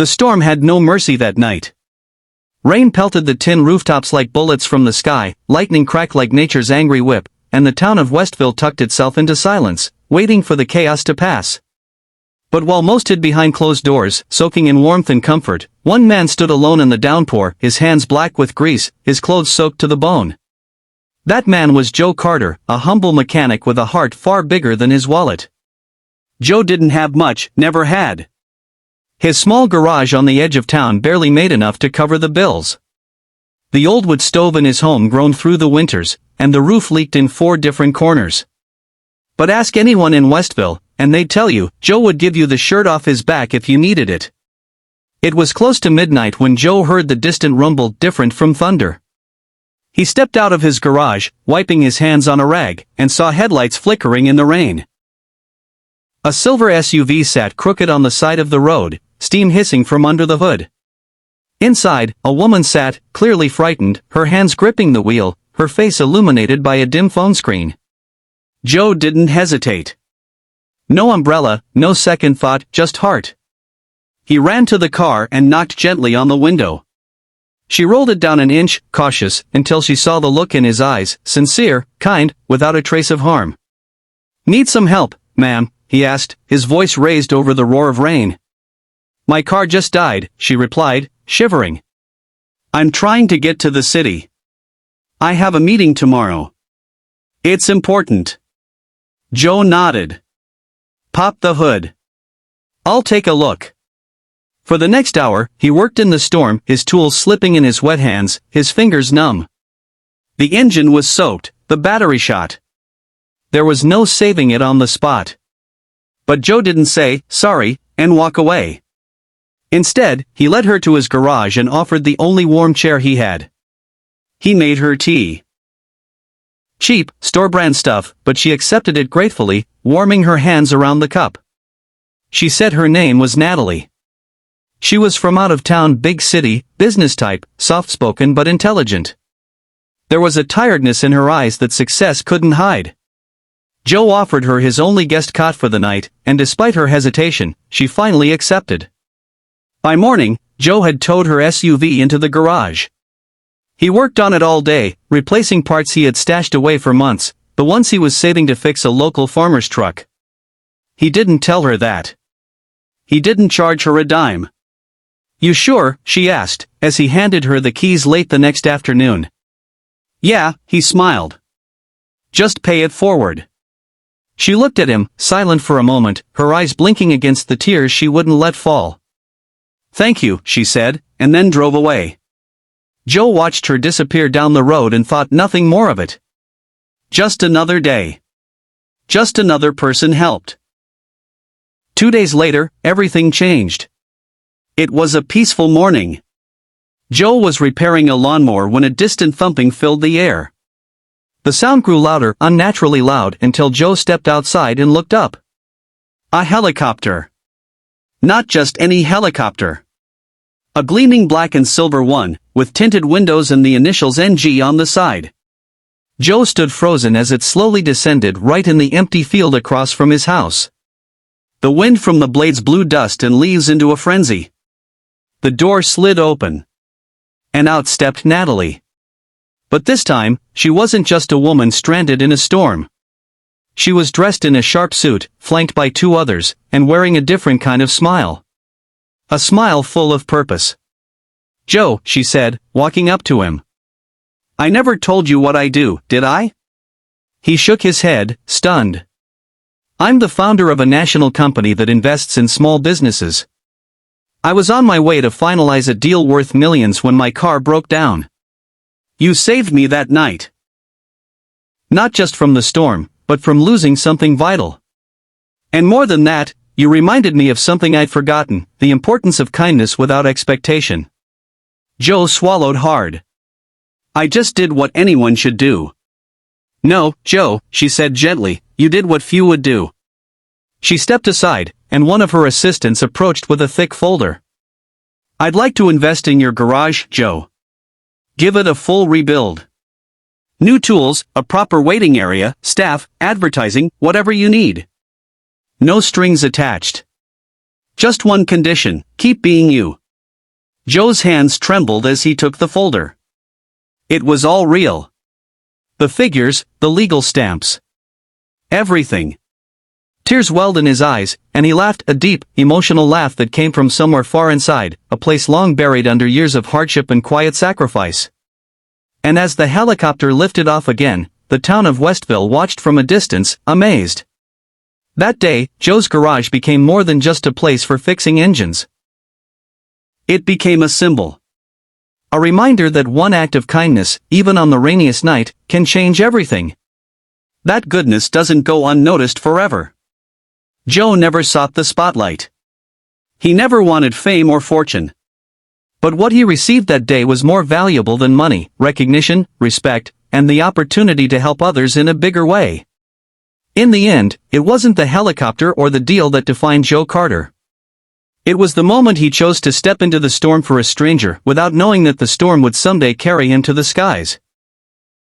The storm had no mercy that night. Rain pelted the tin rooftops like bullets from the sky, lightning cracked like nature's angry whip, and the town of Westville tucked itself into silence, waiting for the chaos to pass. But while most hid behind closed doors, soaking in warmth and comfort, one man stood alone in the downpour, his hands black with grease, his clothes soaked to the bone. That man was Joe Carter, a humble mechanic with a heart far bigger than his wallet. Joe didn't have much, never had. His small garage on the edge of town barely made enough to cover the bills. The old wood stove in his home groaned through the winters, and the roof leaked in 4 different corners. But ask anyone in Westville, and they'd tell you, Joe would give you the shirt off his back if you needed it. It was close to midnight when Joe heard the distant rumble different from thunder. He stepped out of his garage, wiping his hands on a rag, and saw headlights flickering in the rain. A silver SUV sat crooked on the side of the road, steam hissing from under the hood. Inside, a woman sat, clearly frightened, her hands gripping the wheel, her face illuminated by a dim phone screen. Joe didn't hesitate. No umbrella, no second thought, just heart. He ran to the car and knocked gently on the window. She rolled it down an inch, cautious, until she saw the look in his eyes, sincere, kind, without a trace of harm. "Need some help, ma'am?" he asked, his voice raised over the roar of rain. "My car just died," she replied, shivering. "I'm trying to get to the city. I have a meeting tomorrow. It's important." Joe nodded. "Pop the hood. I'll take a look." For the next hour, he worked in the storm, his tools slipping in his wet hands, his fingers numb. The engine was soaked, the battery shot. There was no saving it on the spot. But Joe didn't say, "sorry," and walk away. Instead, he led her to his garage and offered the only warm chair he had. He made her tea. Cheap, store-brand stuff, but she accepted it gratefully, warming her hands around the cup. She said her name was Natalie. She was from out of town, big city, business type, soft-spoken but intelligent. There was a tiredness in her eyes that success couldn't hide. Joe offered her his only guest cot for the night, and despite her hesitation, she finally accepted. By morning, Joe had towed her SUV into the garage. He worked on it all day, replacing parts he had stashed away for months, the ones he was saving to fix a local farmer's truck. He didn't tell her that. He didn't charge her a dime. "You sure?" she asked, as he handed her the keys late the next afternoon. "Yeah," he smiled. "Just pay it forward." She looked at him, silent for a moment, her eyes blinking against the tears she wouldn't let fall. "Thank you," she said, and then drove away. Joe watched her disappear down the road and thought nothing more of it. Just another day. Just another person helped. 2 days later, everything changed. It was a peaceful morning. Joe was repairing a lawnmower when a distant thumping filled the air. The sound grew louder, unnaturally loud, until Joe stepped outside and looked up. A helicopter. Not just any helicopter. A gleaming black and silver one, with tinted windows and the initials NG on the side. Joe stood frozen as it slowly descended right in the empty field across from his house. The wind from the blades blew dust and leaves into a frenzy. The door slid open. And out stepped Natalie. But this time, she wasn't just a woman stranded in a storm. She was dressed in a sharp suit, flanked by 2 others, and wearing a different kind of smile. A smile full of purpose. "Joe," she said, walking up to him. "I never told you what I do, did I?" He shook his head, stunned. "I'm the founder of a national company that invests in small businesses. I was on my way to finalize a deal worth millions when my car broke down. You saved me that night. Not just from the storm, but from losing something vital. And more than that, you reminded me of something I'd forgotten, the importance of kindness without expectation." Joe swallowed hard. "I just did what anyone should do." "No, Joe," she said gently, "you did what few would do." She stepped aside, and one of her assistants approached with a thick folder. "I'd like to invest in your garage, Joe. Give it a full rebuild. New tools, a proper waiting area, staff, advertising, whatever you need. No strings attached." Just one condition, keep being you. Joe's hands trembled as he took the folder. It was all real. The figures, the legal stamps. Everything. Tears welled in his eyes, and he laughed, a deep, emotional laugh that came from somewhere far inside, a place long buried under years of hardship and quiet sacrifice. And as the helicopter lifted off again, the town of Westville watched from a distance, amazed. That day, Joe's garage became more than just a place for fixing engines. It became a symbol. A reminder that one act of kindness, even on the rainiest night, can change everything. That goodness doesn't go unnoticed forever. Joe never sought the spotlight. He never wanted fame or fortune. But what he received that day was more valuable than money, recognition, respect, and the opportunity to help others in a bigger way. In the end, it wasn't the helicopter or the deal that defined Joe Carter. It was the moment he chose to step into the storm for a stranger without knowing that the storm would someday carry him to the skies.